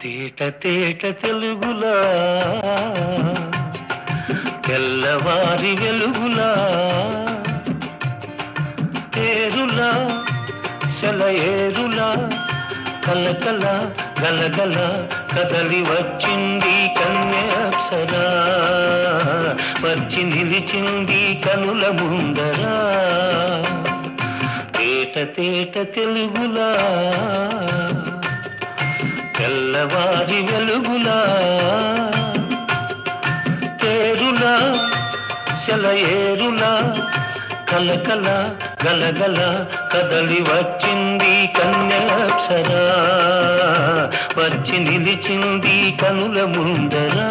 తేట తేట తెలుగులా తెల్లవారి వెలుగులా ఏరులా సెలయేరులా కలకల గలగల కదలి వచ్చింది కన్యాప్సరా వచ్చి నిలిచింది కనుల ముందరా తేట తేట తెలుగులా తెల్లవారి వెలుగులా తేరులా సెలయేరులా కలకల గలగల కదలి వచ్చింది కన్యాప్సరా వచ్చి నిలిచింది కనుల ముందరా